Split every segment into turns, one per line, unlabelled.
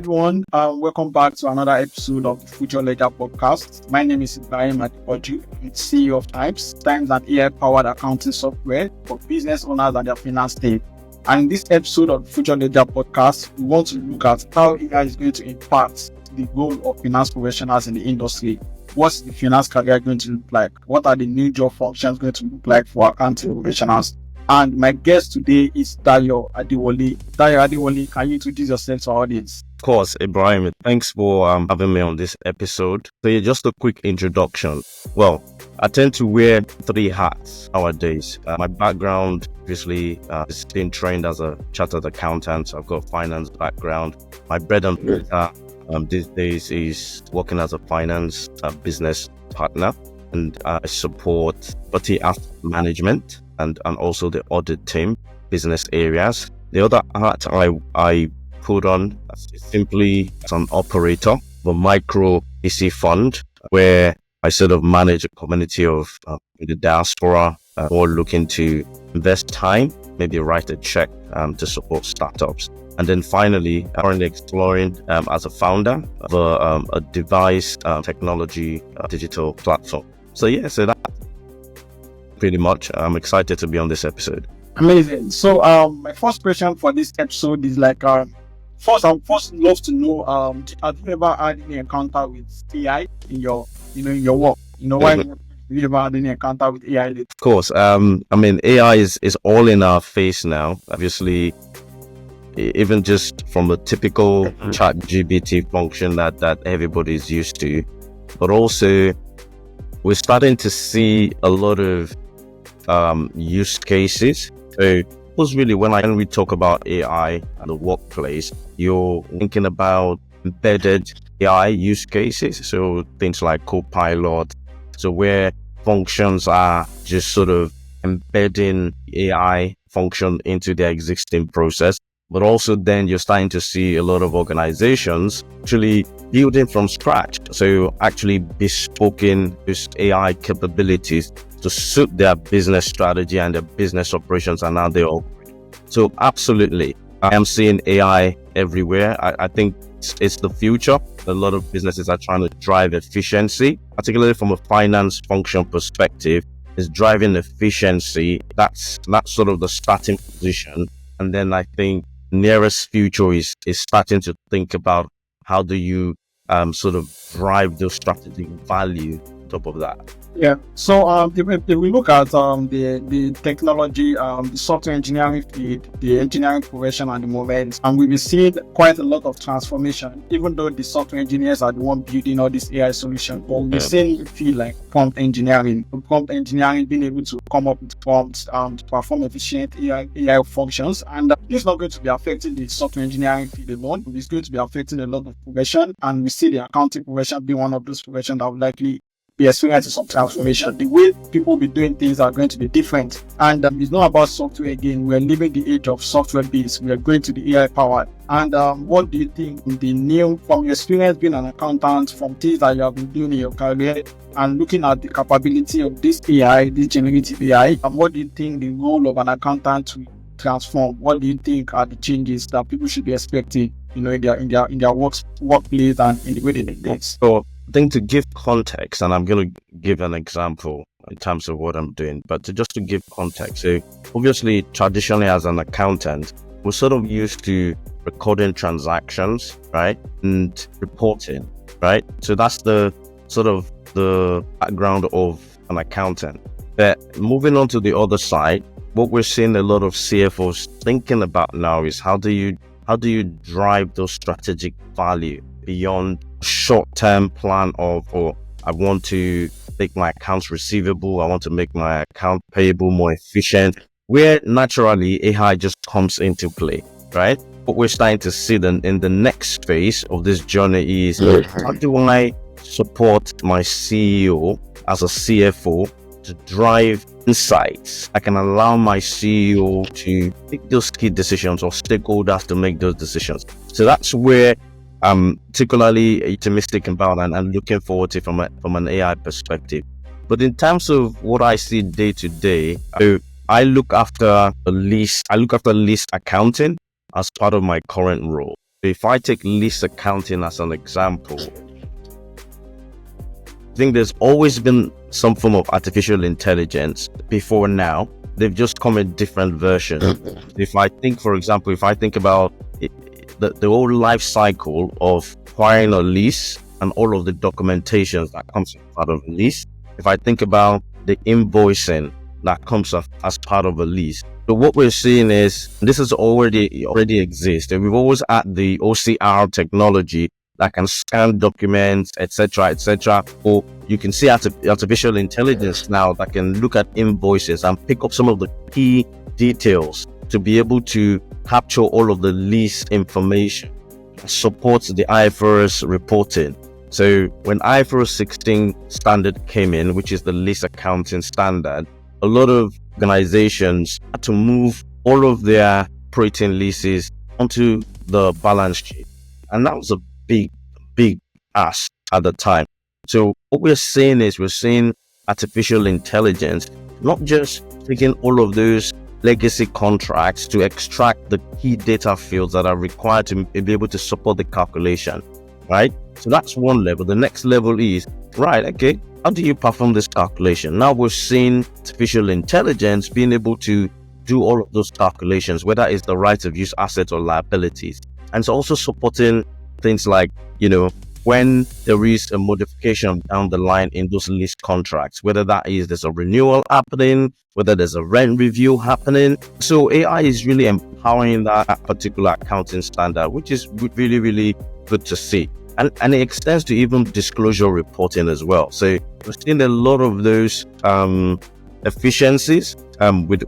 everyone. Welcome back to another episode of the Future Ledger podcast. My name is Ibrahim Adepoju. I'm CEO of Times an AI-powered accounting software for business owners and their finance team. And in this episode of the Future Ledger podcast, we want to look at how AI is going to impact the role of finance professionals in the industry. What's the finance career going to look like? What are the new job functions going to look like for accounting professionals? And my guest today is Dayo Adewole. Dayo Adewole, can you introduce yourself to our audience?
Of course, Ibrahim. Thanks for having me on this episode. So yeah, just a quick introduction. Well, I tend to wear 3 hats nowadays. My background, obviously, is being trained as a chartered accountant. I've got a finance background. My bread and butter these days is working as a finance business partner, and I support property asset management and also the audit team, business areas. The other hat I put on is simply as an operator of a micro VC fund, where I sort of manage a community of the diaspora who are looking to invest time, maybe write a check to support startups. And then finally, I'm currently exploring as a founder of a device technology digital platform. So that pretty much. I'm excited to be on this episode.
Amazing. So my first question for this episode is like, first I'd love to know, have you ever had any encounter with AI in your work? Why have you ever had any encounter with AI?
Of course. AI is all in our face now. Obviously, even just from a typical chat GPT function that everybody is used to, but also we're starting to see a lot of use cases. So really, when we talk about AI in the workplace, you're thinking about embedded AI use cases. So things like Copilot, so where functions are just sort of embedding AI function into their existing process. But also then you're starting to see a lot of organizations actually building from scratch. So actually bespoking these AI capabilities to suit their business strategy and their business operations and how they operate. So absolutely, I am seeing AI everywhere. I think it's the future. A lot of businesses are trying to drive efficiency, particularly from a finance function perspective, is driving efficiency. That's sort of the starting position. And then I think nearest future is starting to think about how do you sort of drive those strategic value on top of that.
Yeah. So if we look at the technology, the software engineering field, the engineering profession at the moment, and we've seen quite a lot of transformation, even though the software engineers are the one building all this AI solution. But we've seen feel like prompt engineering being able to come up with prompts to perform efficient AI functions. And it's not going to be affecting the software engineering field alone. It's going to be affecting a lot of profession. And we see the accounting profession being one of those professions that would likely be experiencing some transformation. The way people be doing things are going to be different. And it's not about software again. We're living the age of software based. We are going to the AI powered. And what do you think from your experience being an accountant, from things that you have been doing in your career, and looking at the capability of this AI, this generative AI, what do you think the role of an accountant will transform? What do you think are the changes that people should be expecting, in their workplace and in the way they do things?
So I think to give context, and I'm going to give an example in terms of what I'm doing, but to give context. So obviously, traditionally as an accountant, we're sort of used to recording transactions, right? And reporting, right? So that's the sort of the background of an accountant. But moving on to the other side, what we're seeing a lot of CFOs thinking about now is how do you drive those strategic value beyond short-term plan of, I want to make my accounts receivable, I want to make my account payable more efficient, where naturally AI just comes into play, right? What we're starting to see then in the next phase of this journey is how do I support my CEO as a CFO to drive insights? I can allow my CEO to make those key decisions or stakeholders to make those decisions. So that's where I'm particularly optimistic about and looking forward to from an AI perspective. But in terms of what I see day to day, I look after lease accounting as part of my current role. If I take lease accounting as an example, I think there's always been some form of artificial intelligence before now. They've just come in different versions. If I think, for example, if I think about the whole life cycle of acquiring a lease and all of the documentations that comes as part of a lease, if I think about the invoicing that comes as part of a lease. So what we're seeing is this is already exists. And we've always had the OCR technology that can scan documents, etc., etc. Or you can see artificial intelligence now that can look at invoices and pick up some of the key details to be able to capture all of the lease information, supports the IFRS reporting. So when IFRS 16 standard came in, which is the lease accounting standard, a lot of organizations had to move all of their operating leases onto the balance sheet. And that was a big ask at the time. So what we're seeing is we're seeing artificial intelligence, not just taking all of those legacy contracts to extract the key data fields that are required to be able to support the calculation, right? So that's one level. The next level is, right, okay, how do you perform this calculation? Now we're seeing artificial intelligence being able to do all of those calculations, whether it's the right of use assets or liabilities. And it's also supporting things like, when there is a modification down the line in those lease contracts, whether that is there's a renewal happening, whether there's a rent review happening. So AI is really empowering that particular accounting standard, which is really, really good to see. And it extends to even disclosure reporting as well. So we're seeing a lot of those efficiencies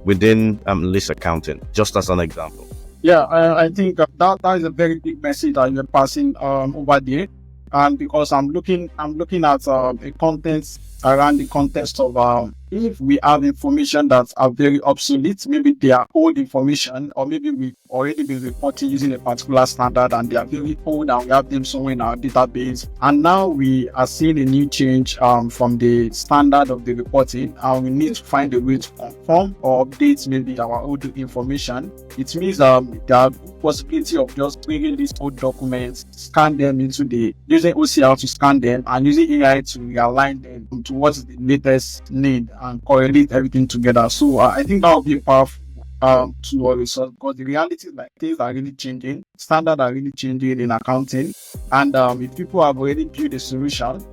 within lease accounting, just as an example.
Yeah, I think that is a very big message that you're passing over there. And because I'm looking at a content around the context of if we have information that are very obsolete, maybe they are old information, or maybe we've already been reporting using a particular standard and they are very old and we have them somewhere in our database. And now we are seeing a new change from the standard of the reporting, and we need to find a way to conform or update maybe our old information. It means there are possibility of just bringing these old documents, scan them using OCR to scan them and using AI to realign them to what's the latest need and correlate everything together. So I think that would be a powerful tool or resource, because the reality is like things are really changing, standards are really changing in accounting, and if people have already built a solution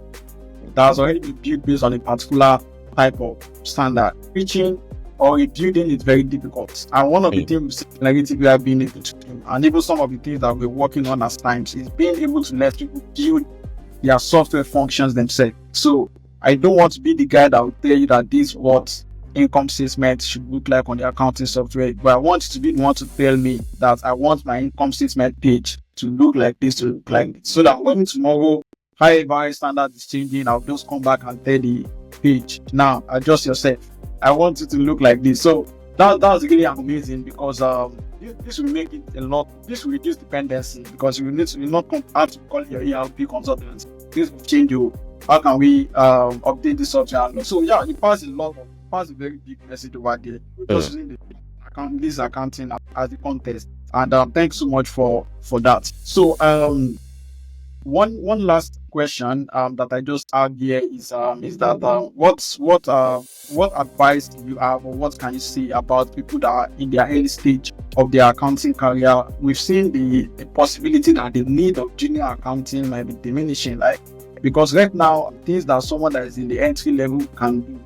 that's already been built based on a particular type of standard, reaching or rebuilding is very difficult. And one of the things we have been able to do, and even some of the things that we're working on as times, is being able to let people build their software functions themselves. So I don't want to be the guy that will tell you that this is what income statement should look like on the accounting software, but I want you to be the one to tell me that I want my income statement page to look like this, to look like this, so that when tomorrow, however standard is changing, I'll just come back and tell the page, now adjust yourself, I want it to look like this. So that's really amazing, because this will make it this will reduce dependency, because you not have to call your ERP consultant. This will change you. How can we update the software? So yeah, it passes a very big message over there. We're just using this accounting as the context. And thanks so much for that. So one last question that I just had here is that what advice do you have, or what can you say about people that are in their early stage of their accounting career? We've seen the possibility that the need of junior accounting might be diminishing, because right now things that someone that is in the entry level can do,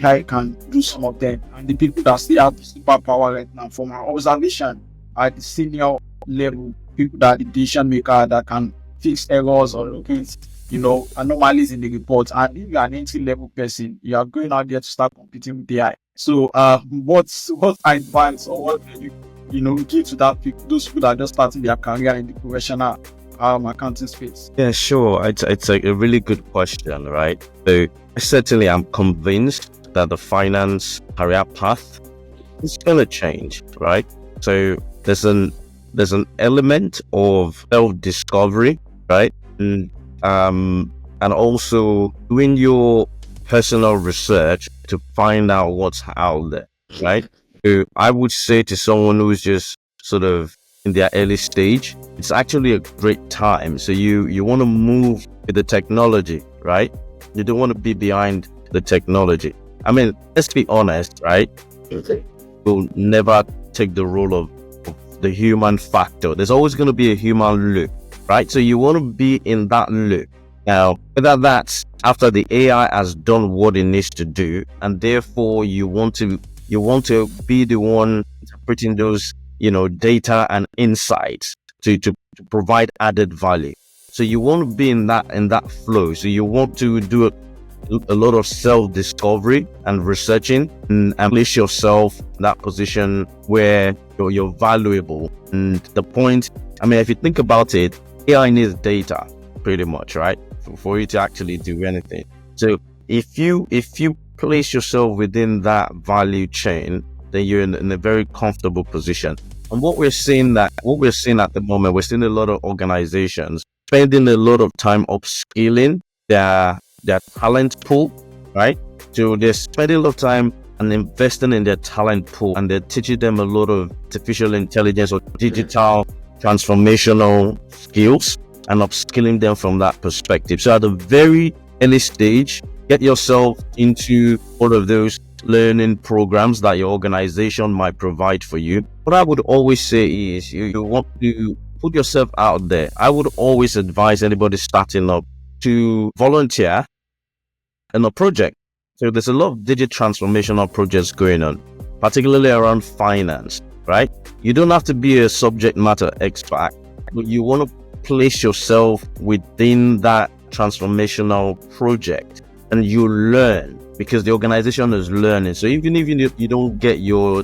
AI can do some of them, and the people that still have the superpower right now, from our observation at the senior level, people that are the decision maker that can fix errors or locate anomalies in the report. And if you're an entry level person, you are going out there to start competing with AI. So what advice, or what can you give to those people that are just starting their career in the professional accounting space?
Yeah, sure. It's a really good question, right? So certainly I'm convinced that the finance career path is going to change, right? So there's an element of self-discovery, right? And also doing your personal research to find out what's out there, right? So I would say to someone who's just sort of in their early stage, it's actually a great time. So you want to move with the technology, right? You don't want to be behind the technology. I mean, let's be honest, right? We'll never take the role of the human factor. There's always going to be a human loop, right? So you want to be in that loop. Now, whether that's after the AI has done what it needs to do, and therefore you want to be the one interpreting those, data and insights to provide added value. So you want to be in that flow. So you want to do a lot of self-discovery and researching and place yourself in that position where you're valuable. And the point, if you think about it, AI needs data pretty much, right? For you to actually do anything. So if you place yourself within that value chain, then you're in a very comfortable position. And what we're seeing at the moment, we're seeing a lot of organizations spending a lot of time upskilling their talent pool, right? So they're spending a lot of time and investing in their talent pool, and they're teaching them a lot of artificial intelligence or digital transformational skills and upskilling them from that perspective. So at the very early stage, get yourself into all of those learning programs that your organization might provide for you. What I would always say is you want to put yourself out there. I would always advise anybody starting up to volunteer in a project. So there's a lot of digital transformational projects going on, particularly around finance, right? You don't have to be a subject matter expert, but you want to place yourself within that transformational project and you learn, because the organization is learning. So even if you don't get your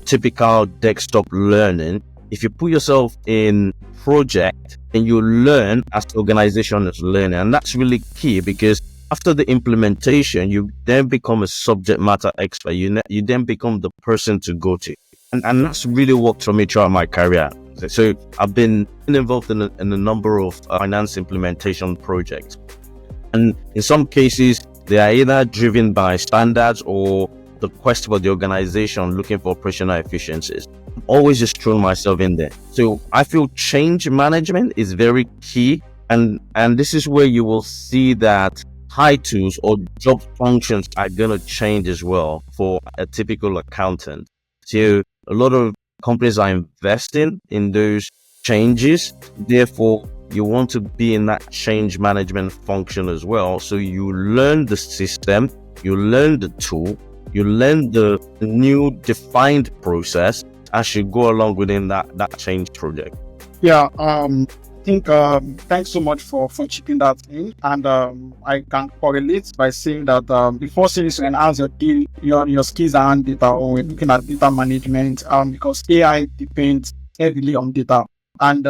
typical desktop learning, if you put yourself in project and you learn as the organization is learning, and that's really key, because after the implementation, you then become a subject matter expert. You then become the person to go to. And that's really worked for me throughout my career. So I've been involved in a number of finance implementation projects. And in some cases, they are either driven by standards or the quest for the organization looking for operational efficiencies. I'm always just throwing myself in there. So I feel change management is very key. And this is where you will see that titles or job functions are going to change as well for a typical accountant. So a lot of companies are investing in those changes. Therefore, you want to be in that change management function as well. So you learn the system, you learn the tool, you learn the new defined process as you go along within that change project.
Yeah, I think thanks so much for chipping that in. And I can correlate by saying that the first thing is to enhance your skills around data, or we're looking at data management, because AI depends heavily on data. And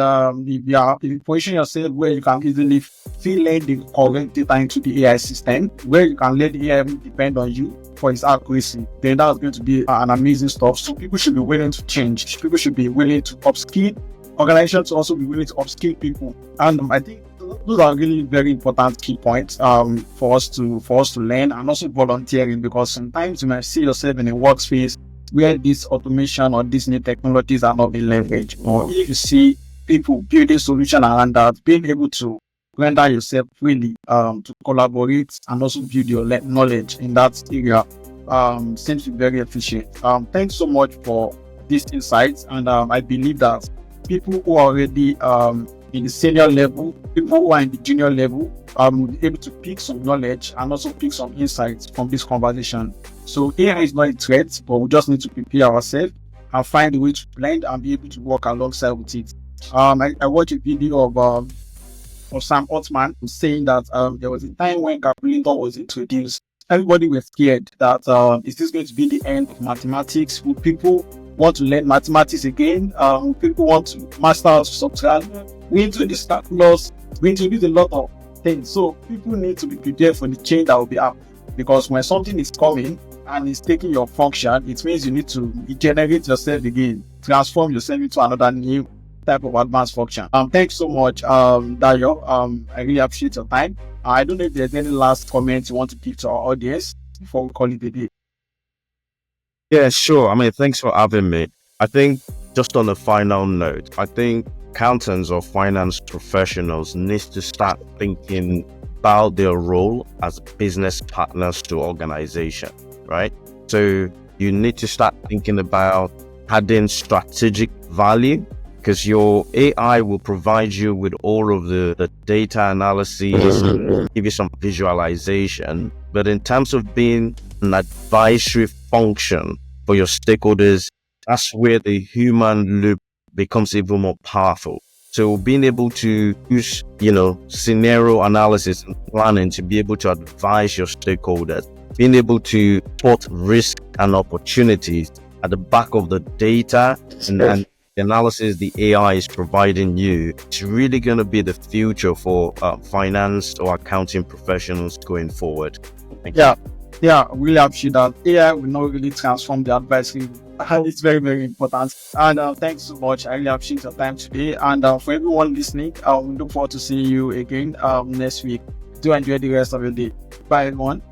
if you position yourself where you can easily fill in the correct data into the AI system, where you can let the AI depend on you for its accuracy, then that's going to be an amazing stuff. So people should be willing to change. People should be willing to upskill. Organizations also be willing to upskill people. And I think those are really very important key points for us to learn, and also volunteering, because sometimes you might see yourself in a workspace where this automation or these new technologies are not being leveraged, or if you see people building solutions around that, being able to render yourself freely to collaborate and also build your knowledge in that area seems to be very efficient. Thanks so much for these insights, and I believe that people who are already in the senior level, people who are in the junior level, will be able to pick some knowledge and also pick some insights from this conversation. So AI is not a threat, but we just need to prepare ourselves and find a way to blend and be able to work alongside with it. I watched a video of Sam Altman saying that there was a time when calculator was introduced. Everybody was scared that is this going to be the end of mathematics? Will people want to learn mathematics again? People want to master how to subtract. We introduce calculus. We introduce a lot of things. So people need to be prepared for the change that will be up. Because when something is coming and it's taking your function, it means you need to regenerate yourself again, transform yourself into another new type of advanced function. Thanks so much, Dayo. I really appreciate your time. I don't know if there's any last comments you want to give to our audience before we call it a day.
Yeah, sure. Thanks for having me. I think just on a final note, I think accountants or finance professionals need to start thinking about their role as business partners to organization, right? So you need to start thinking about adding strategic value, because your AI will provide you with all of the data analysis, give you some visualization. But in terms of being an advisory function for your stakeholders, that's where the human loop becomes even more powerful. So being able to use, scenario analysis and planning to be able to advise your stakeholders, being able to spot risk and opportunities at the back of the data and the analysis the AI is providing you, it's really going to be the future for finance or accounting professionals going forward.
Yeah, really appreciate that. AI will not really transform the advisory. It's very, very important. And thanks so much. I really appreciate your time today. And for everyone listening, I look forward to seeing you again next week. Do enjoy the rest of your day. Bye, everyone.